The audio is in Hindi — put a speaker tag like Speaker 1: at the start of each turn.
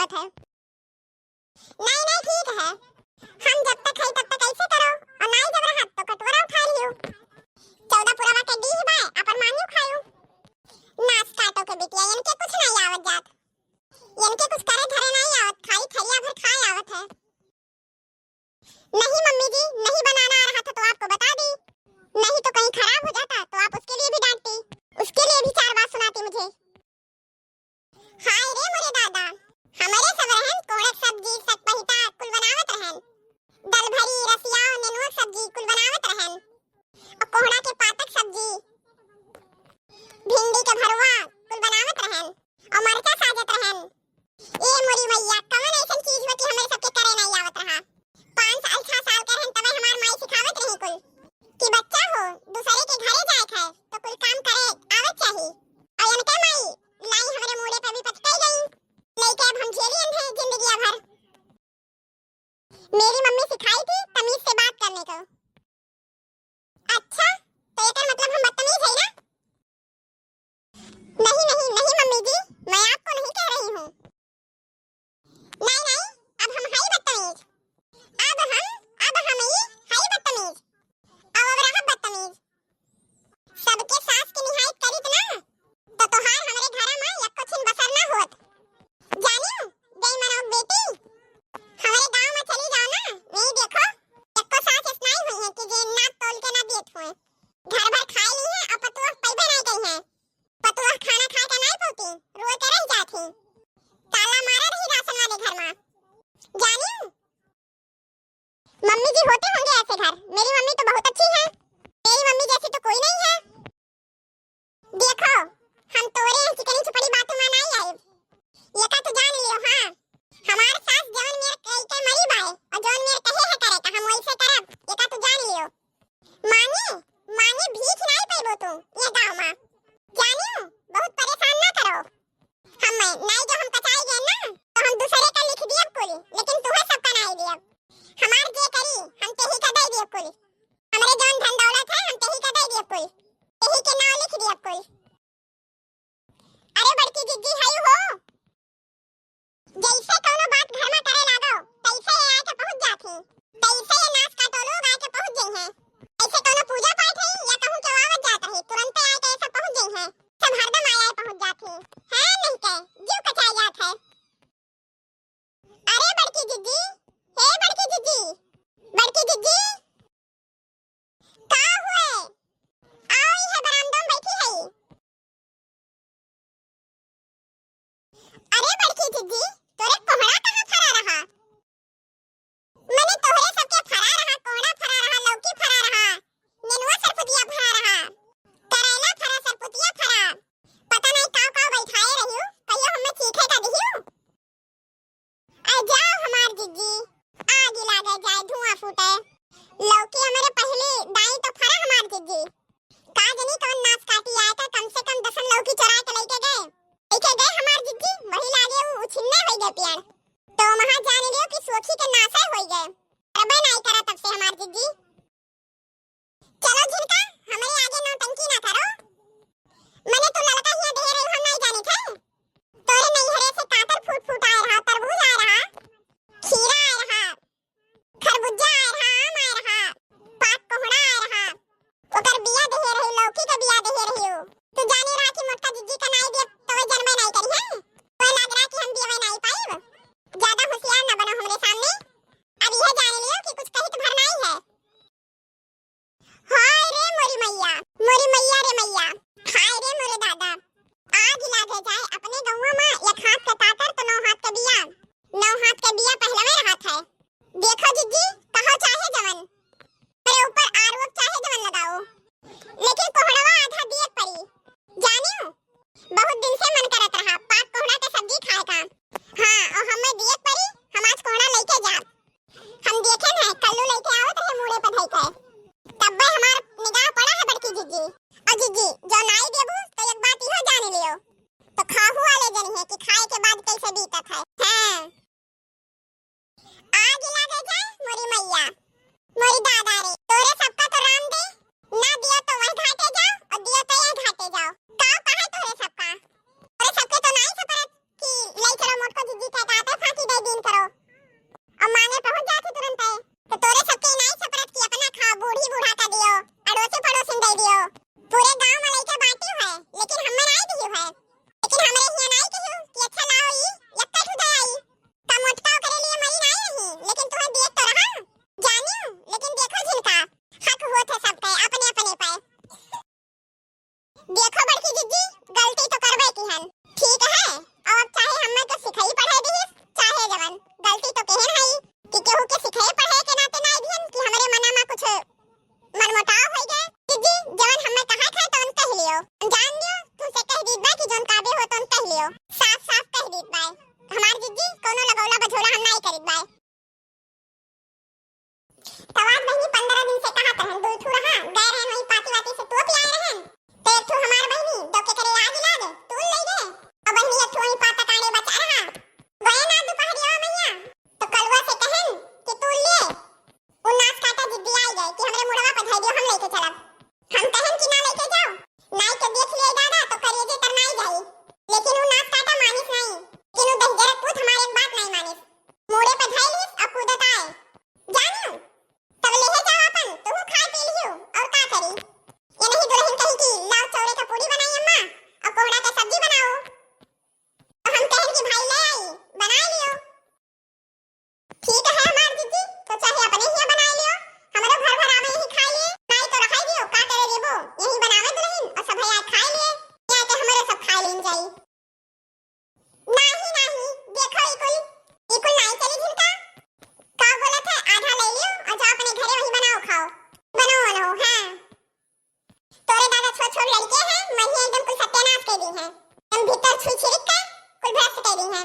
Speaker 1: आवत है। नहीं नहीं ठीक है, हम जब तक है तब तक ऐसे करो और नहीं जब रहा तो कटोरा उठा लियो। 14 पुरवा के दी बाय अपन मानियो खायो। नाच काटो के बिटिया इनके कुछ नहीं आवत जात, इनके कुछ करे धरे नहीं आवत, खाली थरिया भर खाए आवत है। नहीं मम्मी जी नहीं बनाना आ रहा था तो आपको बता दी, नहीं तो कहीं खराब हो जाता तो आप उसके लिए भी डांटती, उसके लिए भी 4 बात सुनाती मुझे। हाय रे मोरे दादा, हमारे सब रहन कोड़क सब्जी सकपहिता कुल बनावत रहन, दल भरी रसिया नेनुआ सब्जी कुल बनावत रहन, और कोहड़ा के पातक सब्जी भिंडी के भरवा कुल बनावत रहन, और मरचा साजत रहन। ए मोरी मैया कौन ऐसी चीज हो कि हमारे सबके करे नहीं आवत रहा। 5 साल 6 साल के रहन तबे हमार माई सिखावत रही कुल कि बच्चा हो दूसरे के घरे जाए है तो कुल काम करे आवत चाहिए। और इनके माई लाई हमारे मुड़े पे भी पटके गई, लेके अब हम झेलियन है जिंदगी भर। मेरी मम्मी सिखाई थी तमीज से बात करने को। अच्छा तो ये मतलब हम बदतमीज है ना? नहीं नहीं नहीं मम्मी जी मैं आपको नहीं कह रही हूँ। नहीं नहीं अब हम है बदतमीज, अब हम ही है बदतमीज, अब रहा बदतमीज। सबके सास की निहायत करीत ना तो तोहार हमरे घर में यक्को छिन बसर ना होत। जानियो गई मनो बेटी हमारे गांव में चली जाओ ना, नहीं देखो यक्को सास स्नाई हुई है कि जे नाक तोल के ना देत हुए, घर भर खाई ली है और पतुआ पैबे नहीं गई है, पतुआ खाना खा के नहीं पौती रोए के रह जाती, ताला मारा रही राशन वाले घर में। जानियो मम्मी जी होते होंगे ऐसे घर, मेरी मम्मी तो बहुत अच्छी है, मेरी मम्मी जैसी तो कोई नहीं है। देखो हम तोरे चिकनी चुपड़ी बातों में नहीं आए, ये का तो जान लियो। हाँ हमार सास जौन मेरे कही के मरी बाए और जौन मेरे कहे है करे का हम वैसे करब, ये का तो जान लियो। मानी मानी भीख नहीं पेबो तू ये गांव में, जानियो बहुत परेशान ना करो। हम नहीं जो हम कचाई गए ना तो हम दूसरे का लिख दिया कुल, लेकिन तुम्हें सबका नहीं दिया। हमार जे करी हम तेही का दे दिया कुल, हमरे जौन धन दौलत है हम तेही का दे दिया कुल, तेही के नाम लिख दिया कुल। अरे बड़की जिज्जी है हो, जैसे कोनो बात घर में करे लागो तैसे ये आके पहुंच जाती, तैसे ये नाच काटो लोग आके पहुंच गई हैं। ऐसे कोनो पूजा पाठ है या कहूं के आवत जात है तुरंत आके ऐसा पहुंच गई हैं, सब हरदम आए पहुंच जाती है नहीं के जीव कचाई जात है। अरे बड़की जिज्जी, हे बड़की जिज्जी, बड़की जिज्जी का हुए आओ ये बरामदा में बैठी है। अरे बड़की जिज्जी तोरे कोहड़ा कहाँ फरा रहा? मैंने तोहरे सबके फरा रहा, कोहड़ा फरा रहा, लौकी फरा रहा, नेनुआ सरपुतिया फरा रहा, करेला फरा, सरपुतिया फरा, पता नहीं काव बैठाए रहियो कहियो हमें चीखे का दिहियो। आ जाओ हमार जिज्जी आग लागे जाए धुआं फूटे, लौकी हमारे पहले दाई तो फरा हमार जिज्जी, का जनी कौन नाच काटी आए का कम से कम 10 लौकी चुरा के लेके गए हमार जिज्जी, वही लागे वो उछिन्ने हो गए पेड़ तो वहां जाने लियो कि सोखी के नासे हो गए, अबे नहीं करा तब से हमार जिज्जी। चलो झिनका हमारे आगे नौटंकी ना करो, मैंने तो लड़का ही दे रही हम नहीं जानी थे, तोरे नहीं हरे से कातर फूट आए रहा, तरबूज आए रहा, खीरा आए रहा, खरबूजा आए रहा, आम आए रहा, पाक कोहड़ा आए रहा, ओकर बिया दे रही, लौकी का बिया दे रही हो, तू जाने रहा कि मोटका जिज्जी का नहीं दे तो जन्म नहीं करी है, तो लग रहा कि हम दिए नहीं पाएब। ज्यादा होशियार ना बनो हमरे सामने, अब यह जान लियो कि कुछ कहित भरना ही है। हाय रे मोरी मैया रे मैया, हाय रे मोरे दादा, आग लागे जाए अपने गौवा में एक हाथ के तातर तो 9 हाथ के बिया, 9 हाथ के बिया पहलवे रहत है। देखो जिज्जी कहो चाहे जवन मेरे ऊपर आरोप चाहे जवन लगाओ, लेकिन कोहड़वा आधा दिए पड़ी। जानियो बहुत दिन से मन करत रहा पाक कोहड़ा के सब्जी खाए का। हाँ और हमें दिए परी हम आज कोहड़ा लेके जा, हम देखे ना कल्लू लेके आवत रहे मुड़े पे धई के, तब हमार निगाह पड़ा है बड़की जिज्जी। और जिज्जी जो नहीं देबू तो एक बात इहो जान लियो तो खाहू वाले जनी है कि खाए के बाद कैसे बीतत है। हां आग लागे जाए मोरी मैया मोरी दादा रे, तोरे सबका तो राम दे ना दिया तो वही घाटे जाओ और दिया तो यही घाटे जाओ, का कहे तोरे सबका तो नहीं सपरत कि ले चलो मोटको जिज्जी के काटे करी बाय। तो आज बहनी 15 दिन से कहा रहन दूर थू रहा गए रहन वही पाती वाती से तो पियाए रहन ते एक ठो हमार बहनी दो के करे आग ला दे तू ले दे अब बहनी एक ठो वही पाता काने बचा रहा गए ना दोपहरिया मैया तो कलवा से कहन कि तू ले उ नाच काटा जिद्दी आई गए कि हमरे मुड़वा पर धइ दियो हम लेके चलब। हम कहन कि ना लेके जाओ नाई के देख ले दादा तो करिए जे तरनाई जाई लेकिन उ नाच काटा मानिस नहीं किनु दहजरा पूत हमारी एक बात नहीं मानिस मोड़े पे धइलिस अब कूदत आए जानियो तब ले जाओ अपन तू खा पी लियो और का करी ये नहीं दुल्हन कही कि लाओ चौरे का पूरी बनाई अम्मा और कोहड़ा का सब्जी बनाओ तो हम कहन कि भाई ले आई बना लियो ठीक है हमार दीदी तो चाहे अपने ही बना लियो हमरो घर भर आवे ही खा लिए नहीं तो रखाई दियो का करे रेबो यही बनावे दुल्हन और सब भैया खा लिए या के हमरो सब खा लेन जाई नहीं नहीं देखो इकुल नहीं चली झिनका का बोलत है आधा ले लियो और जाओ अपने घरे वही बनाओ खाओ बनाओ लो हां तोरे दादा छोट छोट लड़के हैं मैं ही एकदम कुल सत्यानाश कर दी है हम भीतर छुई छिड़क के कुल भ्रष्ट कर दी है।